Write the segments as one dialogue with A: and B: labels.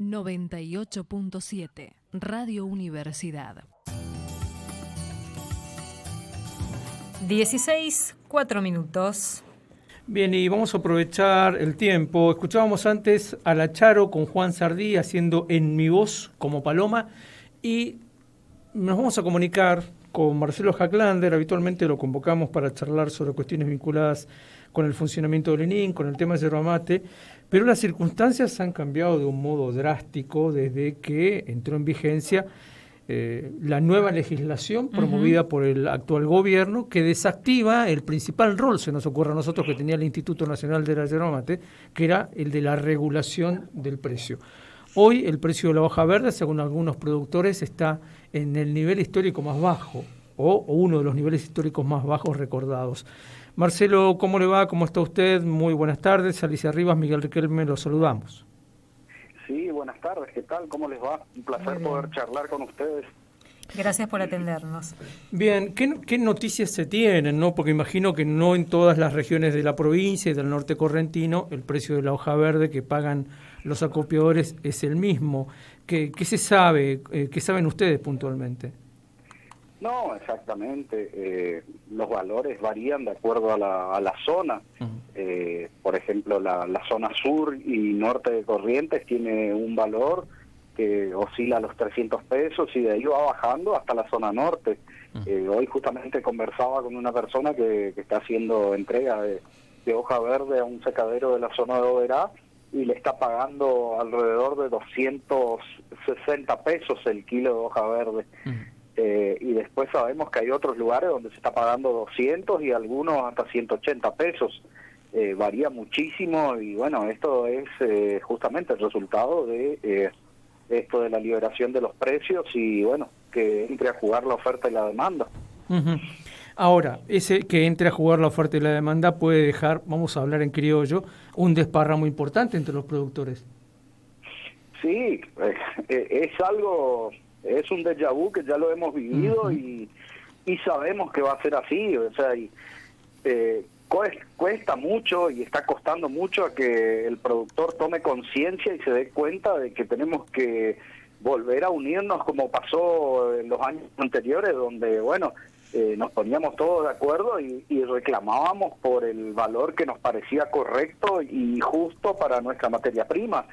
A: 98.7 Radio Universidad.
B: 16:04.
C: Bien, y vamos a aprovechar el tiempo. Escuchábamos antes a La Charo con Juan Sardí haciendo En mi voz como Paloma, y nos vamos a comunicar con Marcelo Hacklander. Habitualmente lo convocamos para charlar sobre cuestiones vinculadas con el funcionamiento del ENIN, con el tema de yerba mate, pero las circunstancias han cambiado de un modo drástico desde que entró en vigencia la nueva legislación promovida por el actual gobierno, que desactiva el principal rol, se nos ocurre a nosotros, que tenía el Instituto Nacional de la Yerba Mate, que era el de la regulación del precio. Hoy el precio de la hoja verde, según algunos productores, está en el nivel histórico más bajo, o uno de los niveles históricos más bajos recordados. Marcelo, ¿cómo le va? ¿Cómo está usted? Muy buenas tardes. Alicia Rivas, Miguel Riquelme, los saludamos.
D: Sí, buenas tardes. ¿Qué tal? ¿Cómo les va? Un placer poder charlar con ustedes.
B: Gracias por atendernos.
C: Bien, ¿qué noticias se tienen, no? Porque imagino que no en todas las regiones de la provincia y del norte correntino el precio de la hoja verde que pagan los acopiadores es el mismo. ¿Qué se sabe? ¿Qué saben ustedes puntualmente?
D: No, exactamente. Los valores varían de acuerdo a la zona. Por ejemplo, la zona sur y norte de Corrientes tiene un valor que oscila a los 300 pesos y de ahí va bajando hasta la zona norte. Hoy justamente conversaba con una persona que está haciendo entrega de hoja verde a un secadero de la zona de Oberá y le está pagando alrededor de 260 pesos el kilo de hoja verde. Y después sabemos que hay otros lugares donde se está pagando 200 y algunos hasta 180 pesos. Varía muchísimo y bueno, esto es justamente el resultado de esto de la liberación de los precios y bueno, que entre a jugar la oferta y la demanda.
C: Ahora, ese que entre a jugar la oferta y la demanda puede dejar, vamos a hablar en criollo, un desparramo importante entre los productores. Sí,
D: es algo... Es un déjà vu que ya lo hemos vivido y sabemos que va a ser así. O sea, cuesta mucho y está costando mucho a que el productor tome conciencia y se dé cuenta de que tenemos que volver a unirnos como pasó en los años anteriores, donde, bueno, nos poníamos todos de acuerdo y reclamábamos por el valor que nos parecía correcto y justo para nuestra materia prima.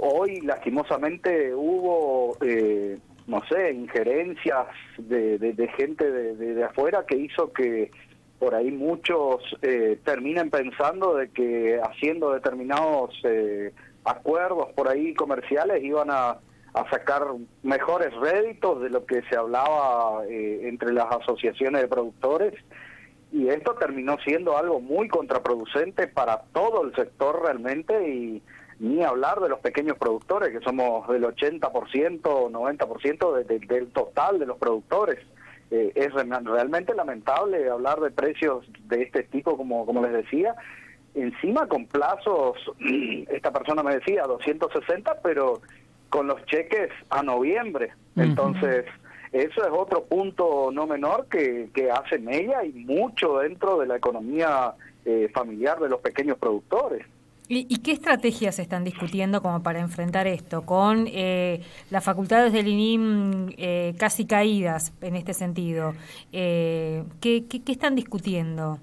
D: Hoy lastimosamente hubo no sé, injerencias de gente de afuera que hizo que por ahí muchos terminen pensando de que haciendo determinados acuerdos por ahí comerciales iban a sacar mejores réditos de lo que se hablaba entre las asociaciones de productores, y esto terminó siendo algo muy contraproducente para todo el sector realmente, y ni hablar de los pequeños productores, que somos del 80%, 90% del total de los productores. Es realmente lamentable hablar de precios de este tipo, como les decía, encima con plazos, esta persona me decía 260, pero con los cheques a noviembre. Entonces, eso es otro punto no menor que hace mella y mucho dentro de la economía familiar de los pequeños productores.
B: ¿Y qué estrategias están discutiendo como para enfrentar esto? Con las facultades del INIM casi caídas en este sentido. ¿Qué están discutiendo?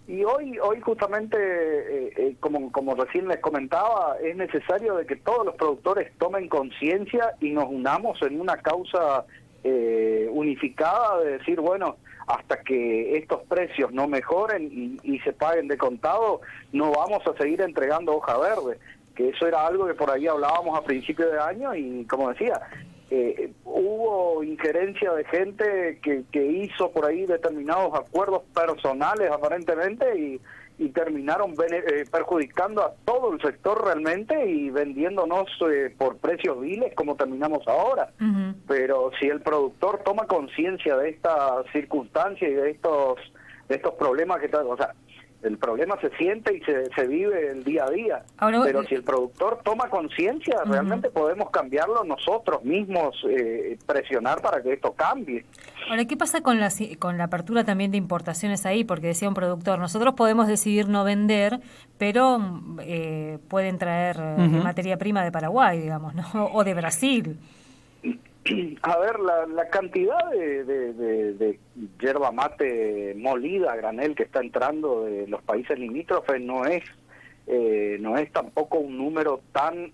D: Y hoy justamente, como recién les comentaba, es necesario de que todos los productores tomen conciencia y nos unamos en una causa unificada de decir, bueno, hasta que estos precios no mejoren y se paguen de contado, no vamos a seguir entregando hoja verde, que eso era algo que por ahí hablábamos a principios de año y como decía, hubo injerencia de gente que hizo por ahí determinados acuerdos personales aparentemente y terminaron perjudicando a todo el sector realmente y vendiéndonos por precios viles como terminamos ahora. Pero si el productor toma conciencia de esta circunstancia y de estos problemas que o sea, El problema se siente y se vive el día a día.
B: Ahora,
D: pero si el productor toma conciencia, realmente podemos cambiarlo nosotros mismos, presionar para que esto cambie.
B: Ahora, ¿qué pasa con la apertura también de importaciones ahí? Porque decía un productor, nosotros podemos decidir no vender, pero pueden traer materia prima de Paraguay, digamos, ¿no? O de Brasil.
D: A ver, la cantidad de yerba mate molida a granel que está entrando de los países limítrofes no es tampoco un número tan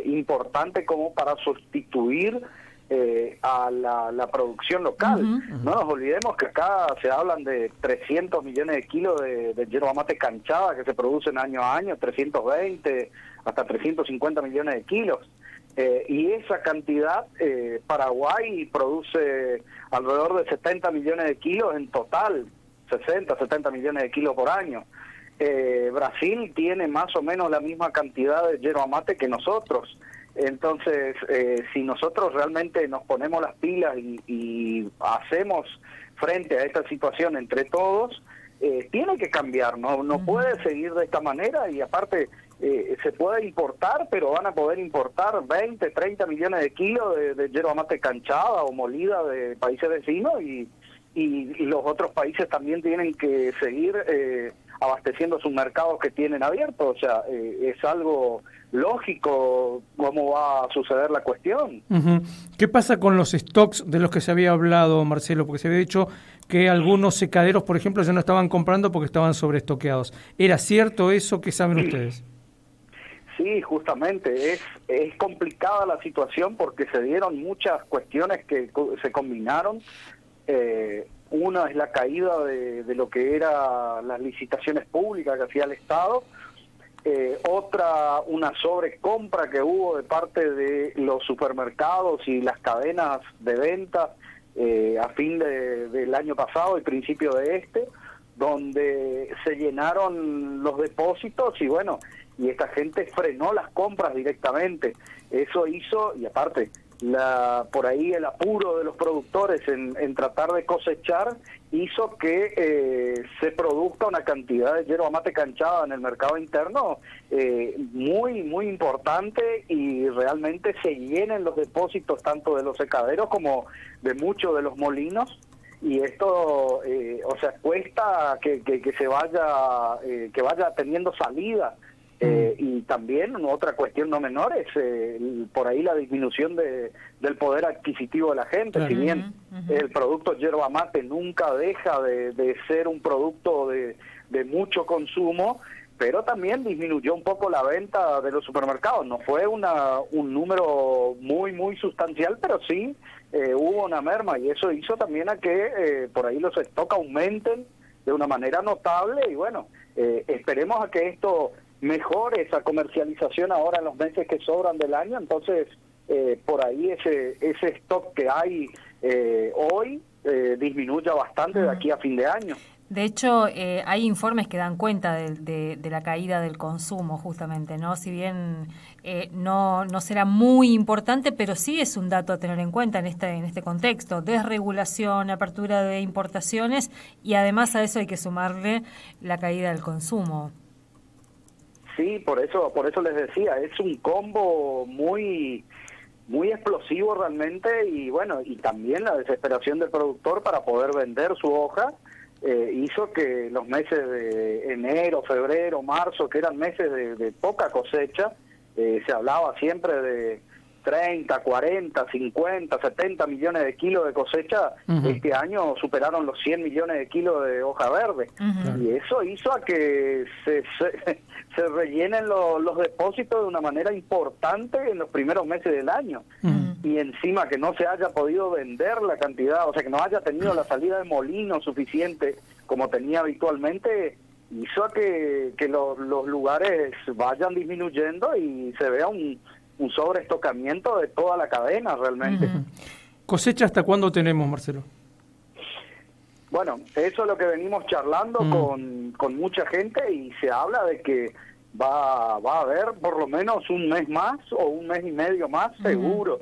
D: importante como para sustituir a la producción local. No nos olvidemos que acá se hablan de 300 millones de kilos de yerba mate canchada que se producen año a año, 320 hasta 350 millones de kilos. Y esa cantidad, Paraguay produce alrededor de 70 millones de kilos en total, 60, 70 millones de kilos por año. Brasil tiene más o menos la misma cantidad de yerba mate que nosotros. Entonces, si nosotros realmente nos ponemos las pilas y hacemos frente a esta situación entre todos, tiene que cambiar, no puede seguir de esta manera. Y aparte, se puede importar, pero van a poder importar 20, 30 millones de kilos de yerba mate canchada o molida de países vecinos, y los otros países también tienen que seguir abasteciendo sus mercados que tienen abiertos. O sea, es algo lógico cómo va a suceder la cuestión.
C: ¿Qué pasa con los stocks de los que se había hablado, Marcelo? Porque se había dicho que algunos secaderos, por ejemplo, ya no estaban comprando porque estaban sobreestoqueados. ¿Era cierto eso? ¿Qué saben ustedes?
D: Sí, justamente, es complicada la situación porque se dieron muchas cuestiones que se combinaron. Una es la caída de lo que eran las licitaciones públicas que hacía el Estado. Otra, una sobrecompra que hubo de parte de los supermercados y las cadenas de venta a fin del año pasado y principio de este, donde se llenaron los depósitos y esta gente frenó las compras directamente. Eso hizo, y aparte, por ahí el apuro de los productores en tratar de cosechar hizo que se produzca una cantidad de yerba mate canchada en el mercado interno muy, muy importante, y realmente se llenen los depósitos tanto de los secaderos como de muchos de los molinos. Y esto, cuesta que se vaya, que vaya teniendo salida. Y también otra cuestión no menor es por ahí la disminución del poder adquisitivo de la gente. Claro. Si bien el producto yerba mate nunca deja de ser un producto de mucho consumo, pero también disminuyó un poco la venta de los supermercados. No fue un número muy, muy sustancial, pero sí hubo una merma, y eso hizo también a que por ahí los stocks aumenten de una manera notable. Y esperemos a que esto mejore esa comercialización ahora en los meses que sobran del año. Entonces, por ahí ese stock que hay hoy disminuya bastante de aquí a fin de año.
B: De hecho, hay informes que dan cuenta de la caída del consumo, justamente, ¿no? Si bien no será muy importante, pero sí es un dato a tener en cuenta en este contexto. Desregulación, apertura de importaciones, y además a eso hay que sumarle la caída del consumo.
D: Sí, por eso les decía, es un combo muy muy explosivo realmente, y también la desesperación del productor para poder vender su hoja hizo que los meses de enero, febrero, marzo, que eran meses de poca cosecha, se hablaba siempre de 30, 40, 50, 70 millones de kilos de cosecha. Este año superaron los 100 millones de kilos de hoja verde. Y eso hizo a que se rellenen los depósitos de una manera importante en los primeros meses del año. Y encima que no se haya podido vender la cantidad, o sea, que no haya tenido la salida de molino suficiente como tenía habitualmente, hizo a que los lugares vayan disminuyendo y se vea un sobreestocamiento de toda la cadena realmente.
C: ¿Cosecha hasta cuándo tenemos, Marcelo?
D: Bueno, eso es lo que venimos charlando con mucha gente, y se habla de que va a haber por lo menos un mes más o un mes y medio más, seguro.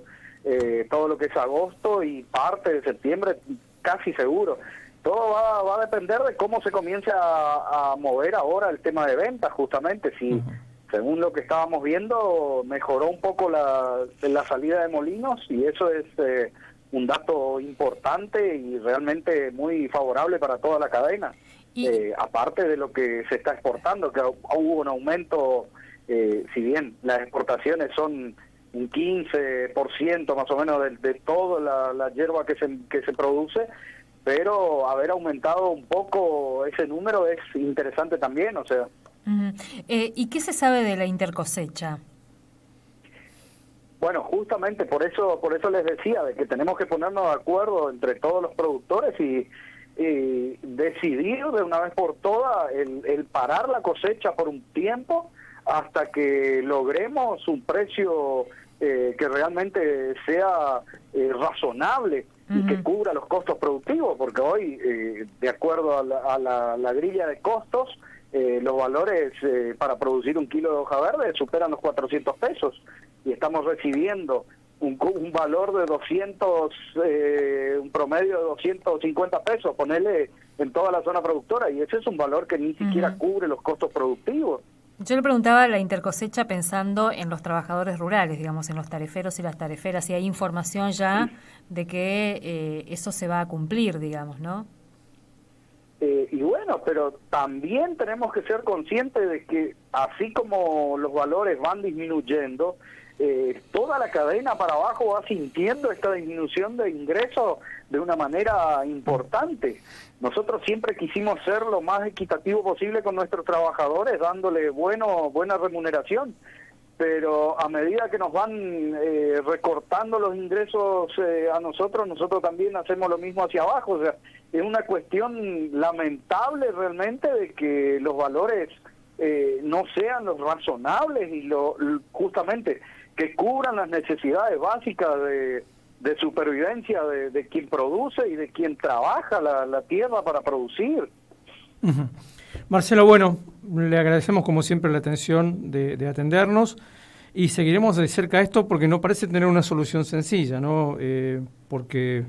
D: Todo lo que es agosto y parte de septiembre, casi seguro. todo va a depender de cómo se comience a mover ahora el tema de ventas, justamente. Si, según lo que estábamos viendo, mejoró un poco la salida de molinos, y eso es un dato importante y realmente muy favorable para toda la cadena. Aparte de lo que se está exportando, que hubo un aumento, si bien las exportaciones son un 15% más o menos de toda la hierba que se produce, pero haber aumentado un poco ese número es interesante también, o sea.
B: ¿Y qué se sabe de la intercosecha?
D: Bueno, justamente por eso les decía de que tenemos que ponernos de acuerdo entre todos los productores y decidir de una vez por todas el parar la cosecha por un tiempo hasta que logremos un precio que realmente sea razonable y que cubra los costos productivos, porque hoy, de acuerdo a la grilla de costos, los valores para producir un kilo de hoja verde superan los 400 pesos y estamos recibiendo un valor de 200, un promedio de 250 pesos, ponerle en toda la zona productora, y ese es un valor que ni siquiera cubre los costos productivos.
B: Yo le preguntaba la intercosecha pensando en los trabajadores rurales, digamos, en los tareferos y las tareferas, si hay información ya de que eso se va a cumplir, digamos, ¿no?
D: Y bueno, pero también tenemos que ser conscientes de que así como los valores van disminuyendo, toda la cadena para abajo va sintiendo esta disminución de ingresos de una manera importante. Nosotros siempre quisimos ser lo más equitativo posible con nuestros trabajadores, dándole buena remuneración, pero a medida que nos van recortando los ingresos a nosotros también hacemos lo mismo hacia abajo. O sea, es una cuestión lamentable realmente de que los valores no sean los razonables y justamente que cubran las necesidades básicas de supervivencia de quien produce y de quien trabaja la tierra para producir.
C: Marcelo, bueno, le agradecemos como siempre la atención de atendernos y seguiremos de cerca esto porque no parece tener una solución sencilla, ¿no? Porque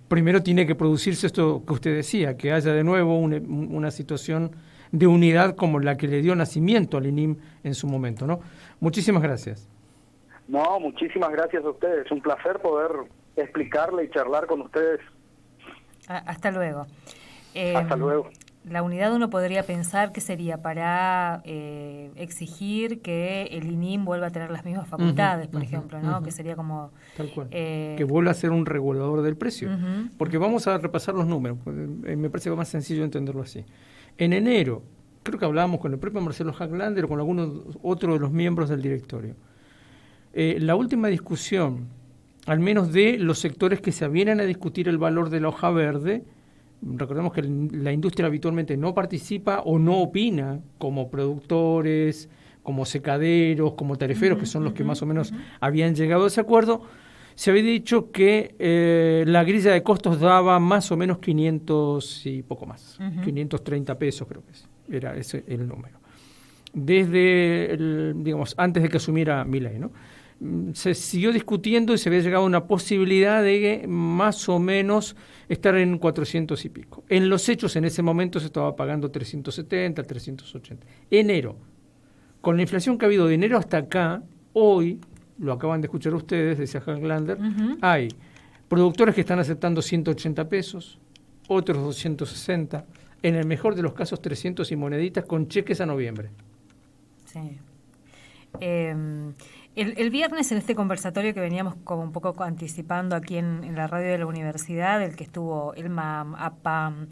C: primero tiene que producirse esto que usted decía, que haya de nuevo una situación de unidad como la que le dio nacimiento al INIM en su momento, ¿no? Muchísimas gracias.
D: No, muchísimas gracias a ustedes. Un placer poder explicarle y charlar con ustedes.
B: Hasta luego.
D: Hasta luego.
B: La unidad uno podría pensar que sería para exigir que el INIM vuelva a tener las mismas facultades, por ejemplo, ¿no? Que sería como...
C: Tal cual. Que vuelva a ser un regulador del precio. Porque vamos a repasar los números. Me parece más sencillo entenderlo así. En enero, creo que hablábamos con el propio Marcelo Haglander o con algunos otro de los miembros del directorio. La última discusión, al menos de los sectores que se vienen a discutir el valor de la hoja verde, recordemos que la industria habitualmente no participa o no opina como productores, como secaderos, como tareferos, que son los que más o menos habían llegado a ese acuerdo. Se había dicho que la grilla de costos daba más o menos 500 y poco más, 530 pesos creo que era ese el número. Desde, digamos, antes de que asumiera Milei, ¿no? Se siguió discutiendo y se había llegado a una posibilidad de más o menos estar en 400 y pico. En los hechos, en ese momento se estaba pagando 370, 380. Enero. Con la inflación que ha habido de enero hasta acá, hoy, lo acaban de escuchar ustedes, decía Haglander, hay productores que están aceptando 180 pesos, otros 260, en el mejor de los casos 300 y moneditas con cheques a noviembre.
B: Sí. El viernes, en este conversatorio que veníamos como un poco anticipando aquí en la radio de la universidad, el que estuvo el MAM, APAM,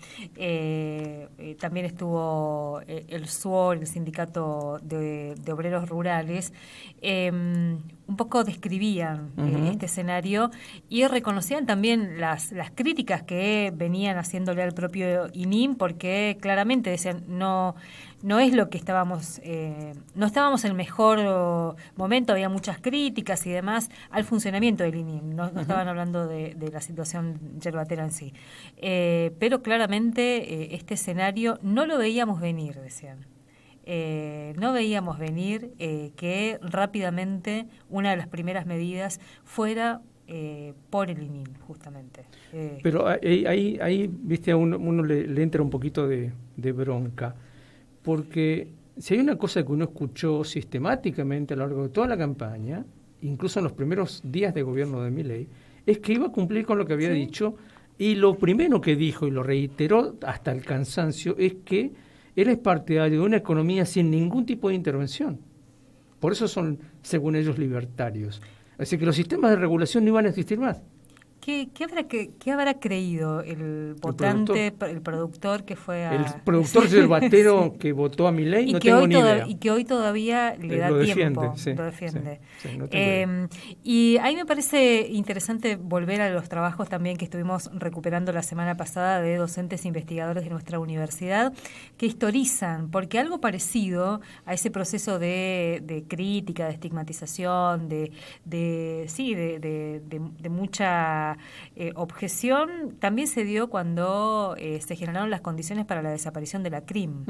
B: también estuvo el SUOR, el Sindicato de Obreros Rurales, un poco describían este escenario y reconocían también las críticas que venían haciéndole al propio INIM, porque claramente decían, no es lo que estábamos, no estábamos en el mejor momento, había muchas críticas y demás al funcionamiento del INIM, no estaban hablando de la situación yerbatera en sí. Pero claramente este escenario no lo veíamos venir, decían. No veíamos venir que rápidamente una de las primeras medidas fuera por el INIM, justamente.
C: Pero ahí viste, a uno le entra un poquito de bronca, porque si hay una cosa que uno escuchó sistemáticamente a lo largo de toda la campaña, incluso en los primeros días de gobierno de Milei, es que iba a cumplir con lo que había dicho, y lo primero que dijo, y lo reiteró hasta el cansancio, es que él es partidario de una economía sin ningún tipo de intervención. Por eso son, según ellos, libertarios. Así que los sistemas de regulación no iban a existir más.
B: ¿Qué habrá creído el votante, el productor que fue a...
C: El productor yerbatero que votó a Milei, no tengo ni idea.
B: Y que hoy todavía le da tiempo. Lo defiende.
C: Sí, no tengo idea.
B: Y ahí me parece interesante volver a los trabajos también que estuvimos recuperando la semana pasada de docentes e investigadores de nuestra universidad que historizan, porque algo parecido a ese proceso de crítica, de estigmatización, de mucha objeción también se dio cuando se generaron las condiciones para la desaparición de la CRIM.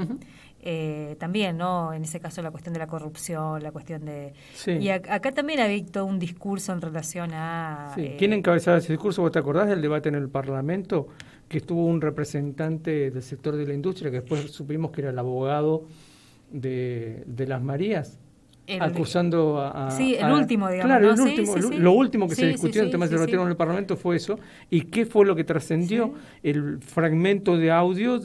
B: También, ¿no? En ese caso la cuestión de la corrupción, la cuestión de...
C: Sí.
B: Y acá también había todo un discurso en relación a...
C: Sí. ¿Quién encabezaba ese discurso? ¿Vos te acordás del debate en el Parlamento? Que estuvo un representante del sector de la industria, que después supimos que era el abogado de las Marías, acusando
B: el último, digamos.
C: Claro,
B: ¿no?
C: el último, lo último que se discutió en temas de debate en el Parlamento fue eso. ¿Y qué fue lo que trascendió? El fragmento de audio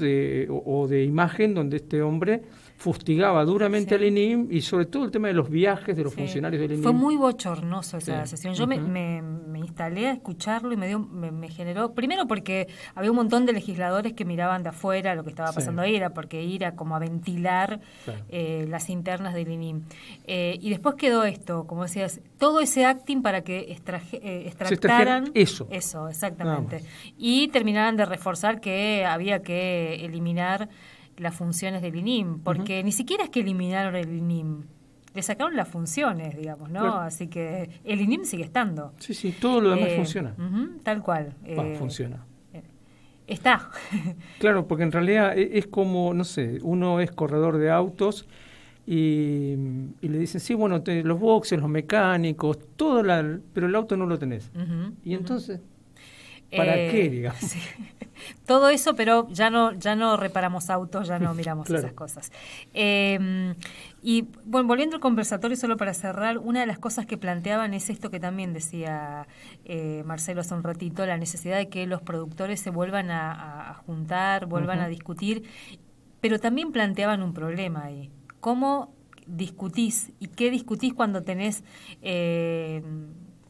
C: o de imagen donde este hombre fustigaba duramente al INIM, y sobre todo el tema de los viajes de los funcionarios del INIM.
B: Fue muy bochornoso esa sesión. Yo me instalé a escucharlo y me generó, primero porque había un montón de legisladores que miraban de afuera lo que estaba pasando ahí, porque ir a como a ventilar las internas del INIM. Y después quedó esto, como decías, todo ese acting para que extractaran
C: eso,
B: exactamente. Y terminaran de reforzar que había que eliminar las funciones del INIM, porque ni siquiera es que eliminaron el INIM, le sacaron las funciones, digamos, ¿no? Claro. Así que el INIM sigue estando.
C: Sí, todo lo demás funciona.
B: Tal cual.
C: Funciona.
B: Está.
C: Claro, porque en realidad es como, no sé, uno es corredor de autos y le dicen, sí, bueno, los boxes, los mecánicos, pero el auto no lo tenés. Y entonces... ¿Para qué, digamos?
B: Sí. Todo eso, pero ya no reparamos autos, ya no miramos esas cosas. Y bueno, volviendo al conversatorio, solo para cerrar, una de las cosas que planteaban es esto que también decía Marcelo hace un ratito, la necesidad de que los productores se vuelvan a juntar, vuelvan a discutir, pero también planteaban un problema ahí. ¿Cómo discutís y qué discutís cuando tenés...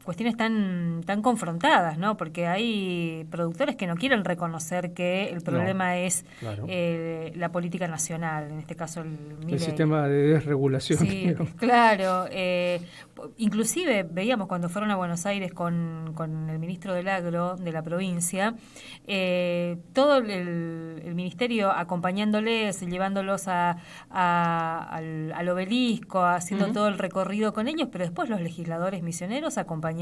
B: cuestiones tan confrontadas, ¿no? Porque hay productores que no quieren reconocer que el problema es la política nacional, en este caso el
C: sistema de desregulación.
B: Sí, claro. Inclusive veíamos cuando fueron a Buenos Aires con el ministro del Agro de la provincia, todo el ministerio acompañándoles, llevándolos al obelisco, haciendo todo el recorrido con ellos, pero después los legisladores misioneros acompañaron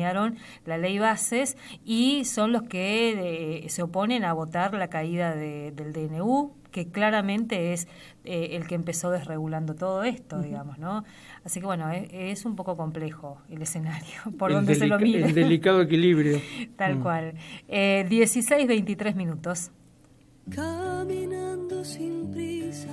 B: la ley Bases y son los que se oponen a votar la caída del DNU, que claramente es el que empezó desregulando todo esto, digamos, ¿no? Así que bueno, es un poco complejo el escenario, por donde se lo mire.
C: El delicado equilibrio.
B: Tal cual. 16:23 minutos.
E: Caminando sin prisa